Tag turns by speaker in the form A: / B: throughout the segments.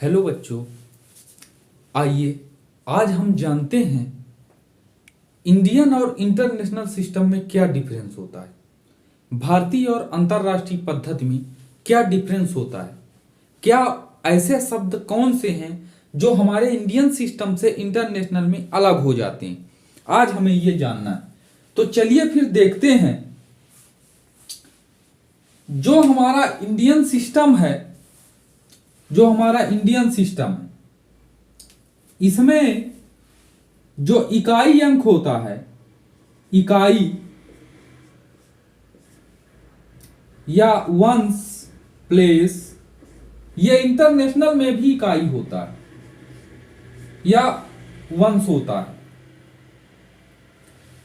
A: Hello बच्चों, आइए आज हम जानते हैं इंडियन और इंटरनेशनल सिस्टम में क्या डिफरेंस होता है। भारतीय और अंतर्राष्ट्रीय पद्धति में क्या डिफरेंस होता है। क्या ऐसे शब्द कौन से हैं जो हमारे इंडियन सिस्टम से इंटरनेशनल में अलग हो जाते हैं। आज हमें ये जानना है। तो चलिए फिर देखते हैं। जो हमारा इंडियन सिस्टम है इसमें जो इकाई अंक होता है, इकाई या वंस प्लेस, ये इंटरनेशनल में भी इकाई होता है या वंस होता है।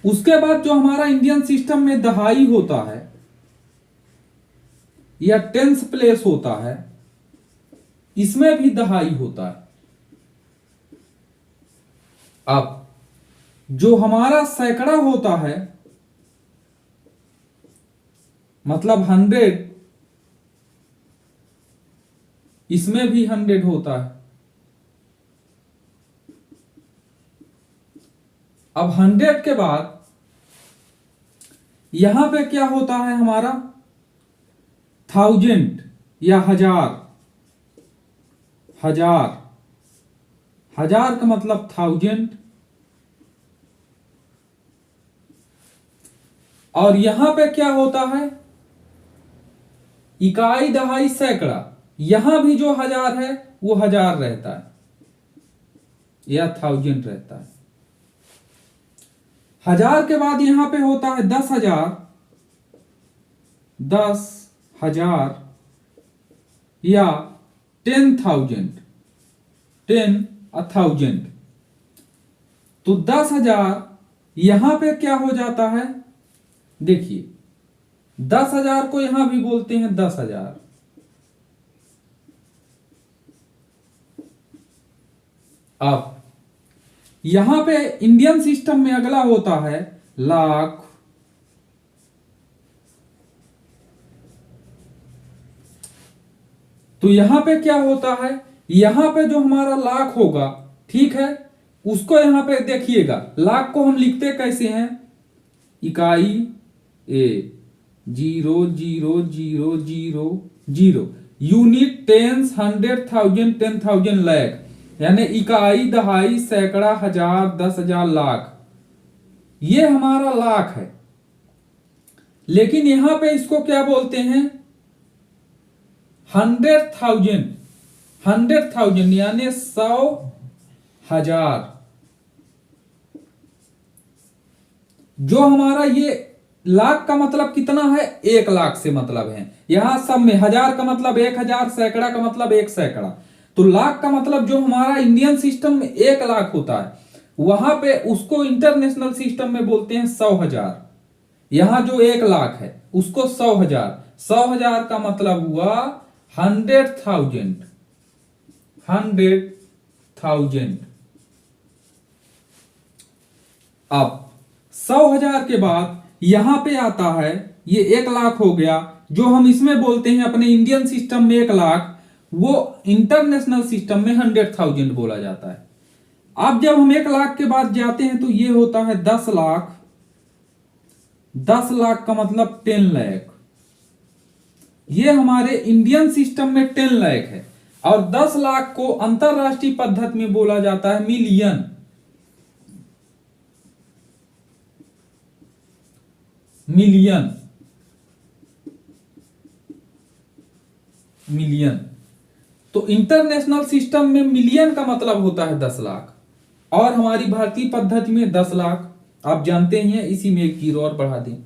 A: उसके बाद जो हमारा इंडियन सिस्टम में दहाई होता है या टेंस प्लेस होता है, इसमें भी दहाई होता है। अब जो हमारा सैकड़ा होता है, मतलब 100, इसमें भी 100 होता है। अब 100 के बाद यहां पे क्या होता है हमारा 1000 या हजार का मतलब 1000। और यहां पे क्या होता है इकाई दहाई सैकड़ा, यहां भी जो 1000 है वो 1000 रहता है या 1000 रहता है। 1000 के बाद यहां पे होता है 10,000, 10,000 या 10,000, 10,000। तो 10,000 यहां पे क्या हो जाता है, देखिए 10,000 को यहां भी बोलते हैं 10,000। अब यहां पे इंडियन सिस्टम में अगला होता है लाख। तो यहां पे क्या होता है, यहां पे जो हमारा लाख होगा, ठीक है, उसको यहां पे देखिएगा, लाख को हम लिखते कैसे हैं, इकाई ए 0 0 0 0 0, यूनिट, टेंस, 100, 1000, 10,000, लाख, यानी इकाई दहाई सैकड़ा हजार 10,000 लाख, ये हमारा लाख है। लेकिन यहां पे इसको क्या बोलते हैं 100,000, 100,000 यानी 100,000। जो हमारा ये लाख का मतलब कितना है, 1,00,000 से मतलब है। यहां सब में 1000 का मतलब 1,000, सैकड़ा का मतलब 1 सैकड़ा। तो लाख का मतलब जो हमारा इंडियन सिस्टम में 1,00,000 होता है, वहां पे उसको इंटरनेशनल सिस्टम में बोलते हैं 100,000। यहां जो 1,00,000 है उसको 100,000, 100,000 का मतलब हुआ 100,000, 100,000। अब 100,000 के बाद यहां पे आता है, ये 1,00,000 हो गया, जो हम इसमें बोलते हैं अपने इंडियन सिस्टम में 1,00,000, वो इंटरनेशनल सिस्टम में 100,000 बोला जाता है। अब जब हम 1,00,000 के बाद जाते हैं तो ये होता है 10,00,000, 10,00,000 का मतलब 10,00,000, ये हमारे इंडियन सिस्टम में 10,00,000 है। और 10,00,000 को अंतरराष्ट्रीय पद्धति में बोला जाता है मिलियन। Million, million. तो इंटरनेशनल सिस्टम में मिलियन का मतलब होता है 10,00,000, और हमारी भारतीय पद्धति में 10,00,000। आप जानते ही हैं, इसी में एक जीरो और बढ़ा दें।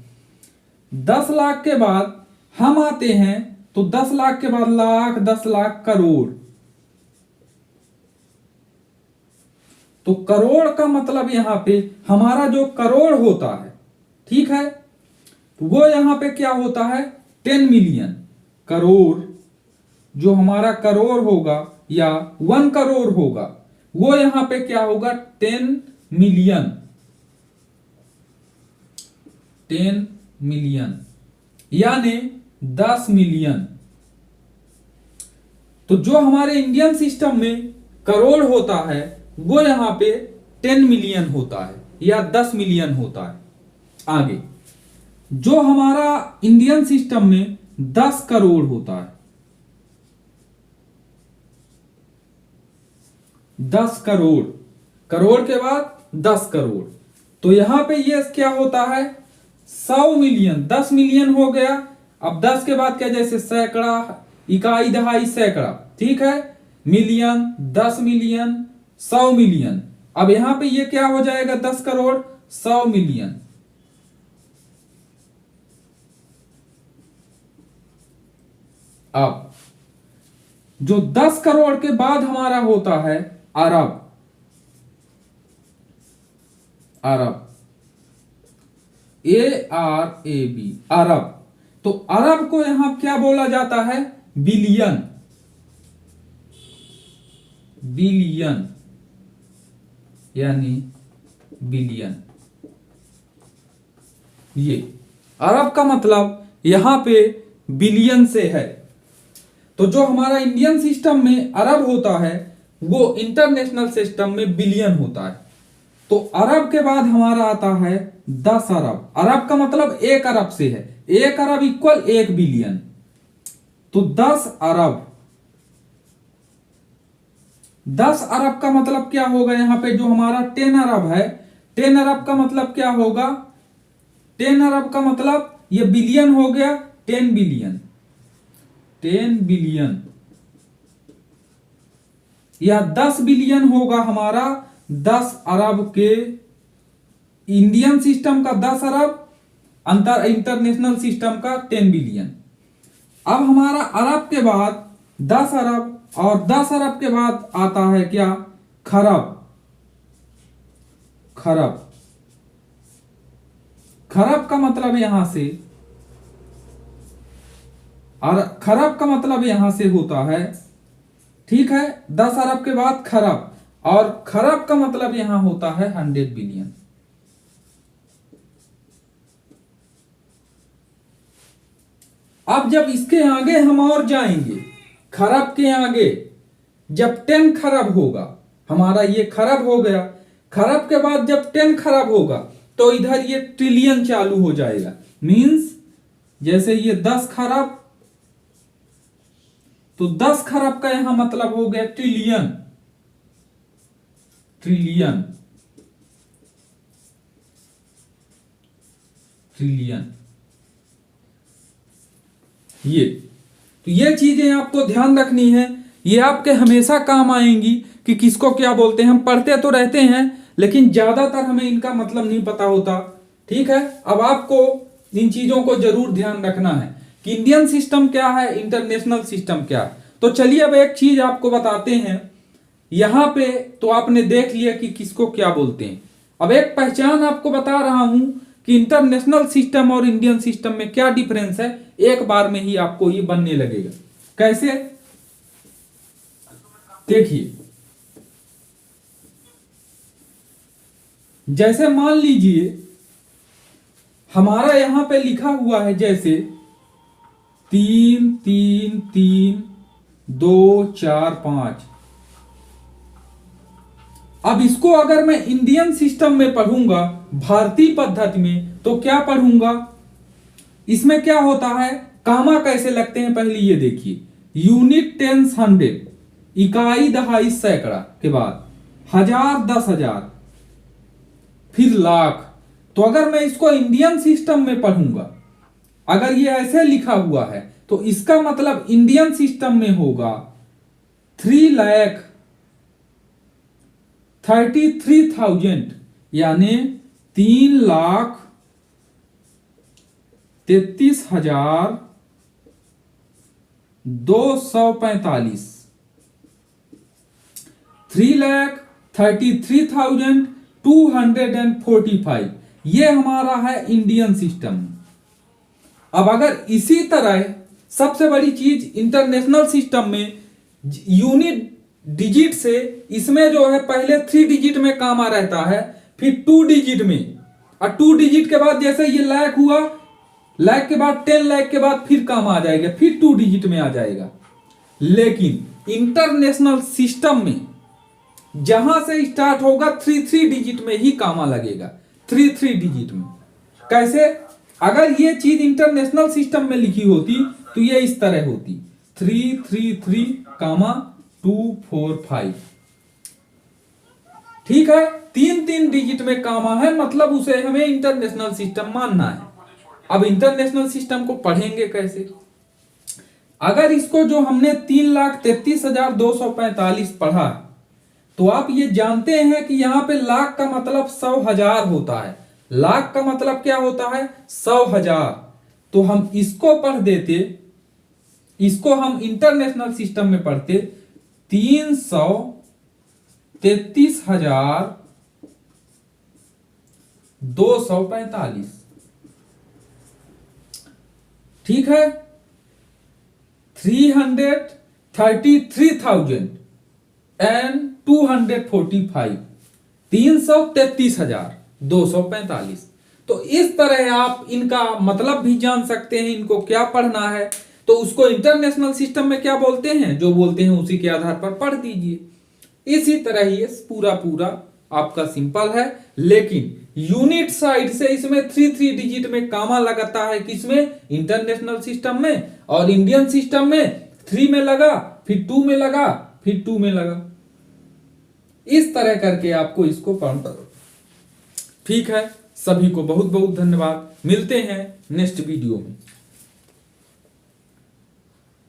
A: 10,00,000 के बाद हम आते हैं, तो 10,00,000 के बाद लाख, 10,00,000 करोड़। तो करोड़ का मतलब यहां पे हमारा जो करोड़ होता है, ठीक है, तो वो यहां पे क्या होता है 10 मिलियन। करोड़, जो हमारा करोड़ होगा या 1 करोड़ होगा, वो यहां पे क्या होगा 10 मिलियन, 10 मिलियन यानी 10 मिलियन। तो जो हमारे इंडियन सिस्टम में करोड़ होता है वो यहाँ पे 10 मिलियन होता है या 10 मिलियन होता है। आगे जो हमारा इंडियन सिस्टम में 10 करोड़ होता है, 10 करोड़, करोड़ के बाद 10 करोड़, तो यहां पे ये क्या होता है 100 मिलियन, 10 मिलियन हो गया। अब 10 के बाद क्या, जैसे सैकड़ा, इकाई, दहाई, सैकड़ा, ठीक है, मिलियन, 10 मिलियन, 100 मिलियन। अब यहां पे ये क्या हो जाएगा 10 करोड़, 100 मिलियन। अब जो 10 करोड़ के बाद हमारा होता है अरब, अरब, ARAB, अरब। तो अरब को यहां क्या बोला जाता है, बिलियन, बिलियन यानी बिलियन। ये अरब का मतलब यहां पे बिलियन से है। तो जो हमारा इंडियन सिस्टम में अरब होता है वो इंटरनेशनल सिस्टम में बिलियन होता है। तो अरब के बाद हमारा आता है 10 अरब। अरब का मतलब 1 अरब से है, 1 अरब इक्वल 1 बिलियन। तो 10 अरब, 10 अरब का मतलब क्या होगा, यहां पे जो हमारा 10 अरब है, 10 अरब का मतलब क्या होगा, 10 अरब का मतलब ये बिलियन हो गया, 10 बिलियन, 10 बिलियन, या 10 बिलियन होगा हमारा 10 अरब के इंडियन सिस्टम का 10 अरब, इंटरनेशनल सिस्टम का 10 बिलियन। अब हमारा अरब के बाद 10 अरब और 10 अरब के बाद आता है क्या, खरब, खरब, खरब का मतलब यहां से, और खरब का मतलब यहां से होता है, ठीक है, 10 अरब के बाद खरब, और खरब का मतलब यहां होता है 100 बिलियन। अब जब इसके आगे हम और जाएंगे, खरब के आगे जब 10 खरब होगा, हमारा ये खरब हो गया, खरब के बाद जब 10 खरब होगा तो इधर ये ट्रिलियन चालू हो जाएगा। मींस जैसे ये 10 खरब, तो 10 खरब का यहां मतलब हो गया ट्रिलियन, ट्रिलियन, ट्रिलियन। ये तो ये चीजें आपको ध्यान रखनी है, ये आपके हमेशा काम आएंगी कि किसको क्या बोलते हैं। हम पढ़ते तो रहते हैं लेकिन ज्यादातर हमें इनका मतलब नहीं पता होता, ठीक है। अब आपको इन चीजों को जरूर ध्यान रखना है कि इंडियन सिस्टम क्या है, इंटरनेशनल सिस्टम क्या है। तो चलिए अब एक चीज आपको बताते हैं, यहां पे तो आपने देख लिया कि किसको क्या बोलते हैं। अब एक पहचान आपको बता रहा हूं कि इंटरनेशनल सिस्टम और इंडियन सिस्टम में क्या डिफरेंस है, एक बार में ही आपको ये बनने लगेगा। कैसे, देखिए, जैसे मान लीजिए हमारा यहां पे लिखा हुआ है जैसे 3 3 3 2 4 5। अब इसको अगर मैं इंडियन सिस्टम में पढ़ूंगा, भारतीय पद्धति में, तो क्या पढ़ूंगा, इसमें क्या होता है, कामा कैसे लगते हैं पहले ये देखिए। यूनिट, टेंस, 100, इकाई, दहाई, सैकड़ा के बाद 1000, 10,000, फिर लाख। तो अगर मैं इसको इंडियन सिस्टम में पढ़ूंगा, अगर ये ऐसे लिखा हुआ है तो इसका मतलब इंडियन सिस्टम में होगा 3,33,000, यानी 3,33,245, 3,33,245, ये हमारा है इंडियन सिस्टम। अब अगर इसी तरह सबसे बड़ी चीज इंटरनेशनल सिस्टम में यूनिट डिजिट से, इसमें जो है पहले 3 डिजिट में कामा रहता है, फिर 2 डिजिट में, और 2 डिजिट के बाद जैसे ये लाख हुआ, लाख के बाद 10 लाख के बाद फिर कामा आ जाएगा, फिर 2 डिजिट में आ जाएगा। लेकिन इंटरनेशनल सिस्टम में जहां से स्टार्ट होगा 3 डिजिट में ही कामा लगेगा, 3 डिजिट में। कैसे? अगर ये चीज इंटरनेशनल सिस्टम में लिखी होती तो ये इस तरह होती 333,245। ठीक है, 3 डिजिट में कामा है, मतलब उसे हमें इंटरनेशनल सिस्टम मानना है। अब इंटरनेशनल सिस्टम को पढ़ेंगे कैसे? अगर इसको जो हमने 3,33,245 पढ़ा, तो आप ये जानते हैं कि यहां पे लाख का मतलब 100,000 होता है। लाख का मतलब क्या होता है? 100,000। तो हम इसको पढ़ देते, इसको हम इंटरनेशनल सिस्टम में पढ़ते 333,245। ठीक है, 333,245, 333,245। तो इस तरह आप इनका मतलब भी जान सकते हैं, इनको क्या पढ़ना है। तो उसको इंटरनेशनल सिस्टम में क्या बोलते हैं, जो बोलते हैं उसी के आधार पर पढ़ दीजिए। इसी तरह ये पूरा आपका सिंपल है, लेकिन यूनिट साइड से इसमें 3 डिजिट में कामा लगाता है, किसमें? इंटरनेशनल सिस्टम में। और इंडियन सिस्टम में 3 में लगा, फिर 2 में लगा, फिर 2 में लगा। इस तरह करके आपको इसको पढ़ना। ठीक है, सभी को बहुत बहुत धन्यवाद। मिलते हैं नेक्स्ट वीडियो में।